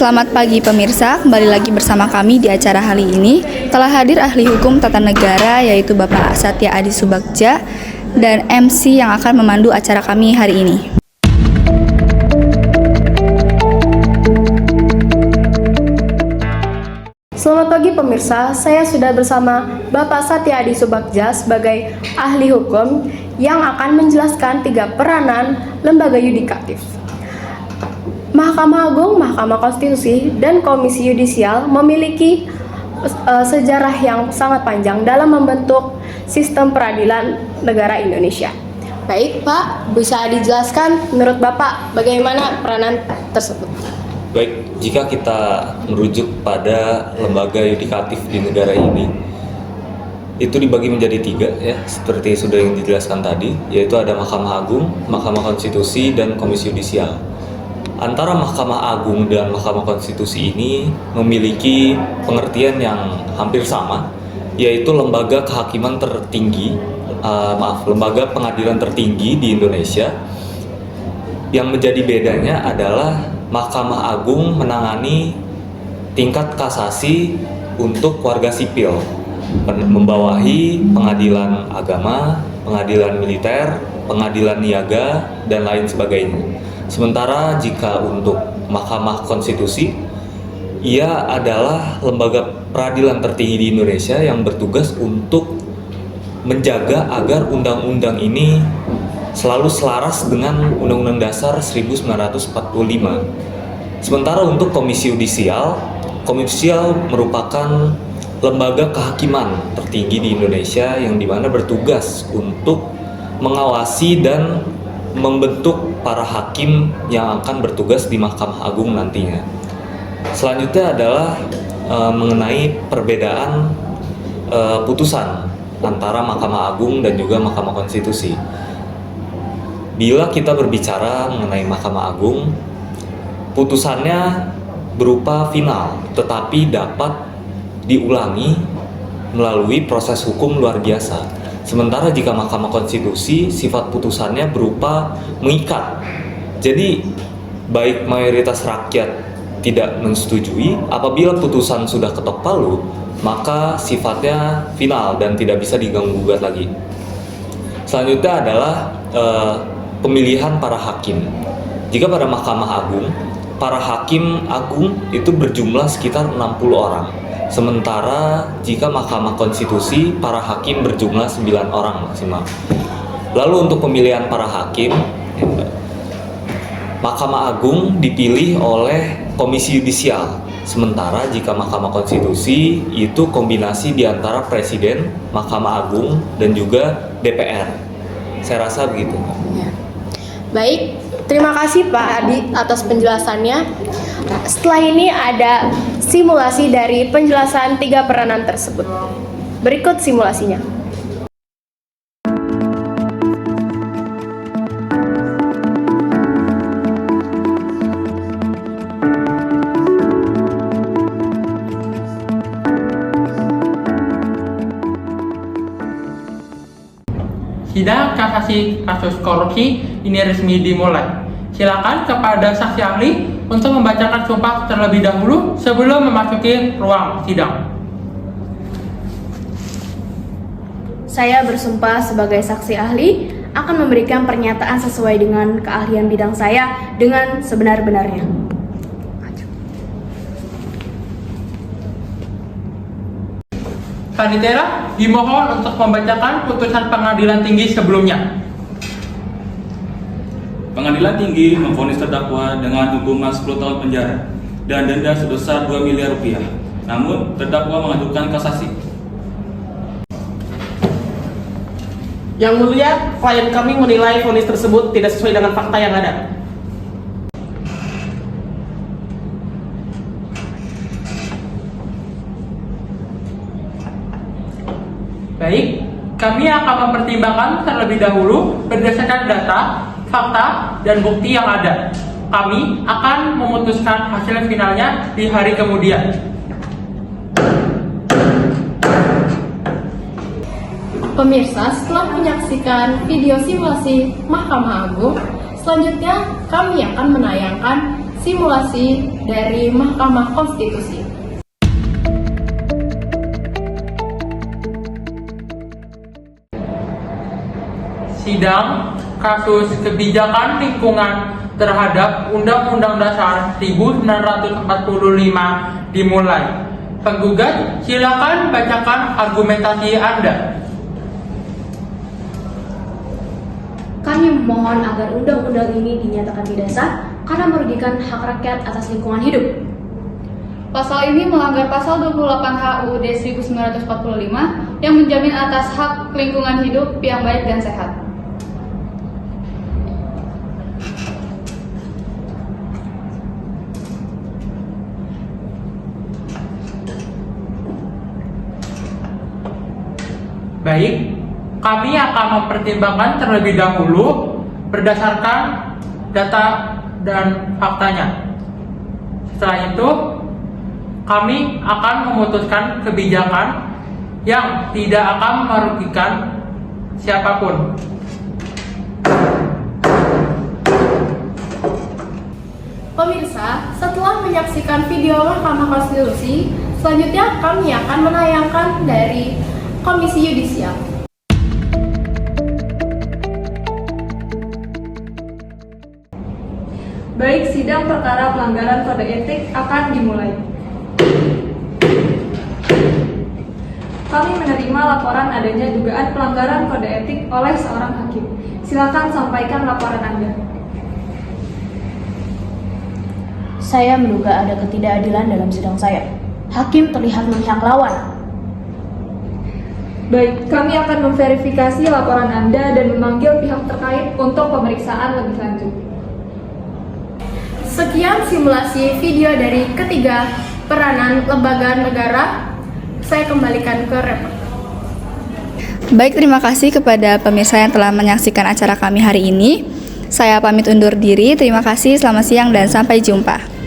Selamat pagi pemirsa, kembali lagi bersama kami di acara kali ini. Telah hadir ahli hukum tata negara yaitu Bapak Satya Adi Subagja dan MC yang akan memandu acara kami hari ini. Selamat pagi pemirsa, saya sudah bersama Bapak Satya Adi Subagja sebagai ahli hukum yang akan menjelaskan 3 peranan lembaga yudikatif. Mahkamah Agung, Mahkamah Konstitusi, dan Komisi Yudisial memiliki sejarah yang sangat panjang dalam membentuk sistem peradilan negara Indonesia. Baik Pak, bisa dijelaskan menurut Bapak bagaimana peranan tersebut? Baik, jika kita merujuk pada lembaga yudikatif di negara ini, itu dibagi menjadi 3 ya, seperti sudah yang dijelaskan tadi, yaitu ada Mahkamah Agung, Mahkamah Konstitusi, dan Komisi Yudisial. Antara Mahkamah Agung dan Mahkamah Konstitusi ini memiliki pengertian yang hampir sama, yaitu lembaga kehakiman tertinggi, lembaga pengadilan tertinggi di Indonesia. Yang menjadi bedanya adalah Mahkamah Agung menangani tingkat kasasi untuk warga sipil, membawahi pengadilan agama, pengadilan militer, pengadilan niaga, dan lain sebagainya. Sementara jika untuk Mahkamah Konstitusi, ia adalah lembaga peradilan tertinggi di Indonesia yang bertugas untuk menjaga agar undang-undang ini selalu selaras dengan Undang-Undang Dasar 1945. Sementara untuk Komisi Yudisial merupakan lembaga kehakiman tertinggi di Indonesia yang dimana bertugas untuk mengawasi dan membentuk para hakim yang akan bertugas di Mahkamah Agung nantinya. Selanjutnya adalah mengenai perbedaan putusan antara Mahkamah Agung dan juga Mahkamah Konstitusi. Bila kita berbicara mengenai Mahkamah Agung, putusannya berupa final, tetapi dapat diulangi melalui proses hukum luar biasa. Sementara jika Mahkamah Konstitusi, sifat putusannya berupa mengikat. Jadi, baik mayoritas rakyat tidak menyetujui, apabila putusan sudah ketok palu, maka sifatnya final dan tidak bisa diganggu-gugat lagi. Selanjutnya adalah pemilihan para hakim. Jika pada Mahkamah Agung, para hakim agung itu berjumlah sekitar 60 orang. Sementara jika Mahkamah Konstitusi, para hakim berjumlah 9 orang maksimal. Lalu untuk pemilihan para hakim, Mahkamah Agung dipilih oleh Komisi Yudisial. Sementara jika Mahkamah Konstitusi itu kombinasi di antara Presiden, Mahkamah Agung, dan juga DPR. Saya rasa begitu. Baik, terima kasih Pak Adi atas penjelasannya. Setelah ini ada simulasi dari penjelasan 3 peranan tersebut. Berikut simulasinya. Sidang kasasi kasus korupsi ini resmi dimulai. Silakan kepada saksi ahli untuk membacakan sumpah terlebih dahulu sebelum memasuki ruang sidang. Saya bersumpah sebagai saksi ahli akan memberikan pernyataan sesuai dengan keahlian bidang saya dengan sebenar-benarnya. Panitia dimohon untuk membacakan putusan pengadilan tinggi sebelumnya. Pengadilan Tinggi memvonis terdakwa dengan hukuman 10 tahun penjara dan denda sebesar 2 miliar rupiah. Namun, terdakwa mengajukan kasasi. Yang mulia, klien kami menilai vonis tersebut tidak sesuai dengan fakta yang ada. Baik, kami akan mempertimbangkan terlebih dahulu berdasarkan data, fakta, dan bukti yang ada. Kami akan memutuskan hasil finalnya di hari kemudian. Pemirsa, setelah menyaksikan video simulasi Mahkamah Agung, selanjutnya kami akan menayangkan simulasi dari Mahkamah Konstitusi. Sidang kasus kebijakan lingkungan terhadap Undang-Undang Dasar 1945 dimulai. Penggugat, silakan bacakan argumentasi Anda. Kami memohon agar undang-undang ini dinyatakan tidak sah karena merugikan hak rakyat atas lingkungan hidup. Pasal ini melanggar pasal 28 UUD 1945 yang menjamin atas hak lingkungan hidup yang baik dan sehat. Baik, kami akan mempertimbangkan terlebih dahulu berdasarkan data dan faktanya. Setelah itu, kami akan memutuskan kebijakan yang tidak akan merugikan siapapun. Pemirsa, setelah menyaksikan video Mahkamah Konstitusi, selanjutnya kami akan menayangkan dari Komisi Yudisial. Baik, sidang perkara pelanggaran kode etik akan dimulai. Kami menerima laporan adanya dugaan pelanggaran kode etik oleh seorang hakim. Silakan sampaikan laporan Anda. Saya menduga ada ketidakadilan dalam sidang saya. Hakim terlihat memihak lawan. Baik, kami akan memverifikasi laporan Anda dan memanggil pihak terkait untuk pemeriksaan lebih lanjut. Sekian simulasi video dari ketiga peranan lembaga negara. Saya kembalikan ke reporter. Baik, terima kasih kepada pemirsa yang telah menyaksikan acara kami hari ini. Saya pamit undur diri, terima kasih, selamat siang dan sampai jumpa.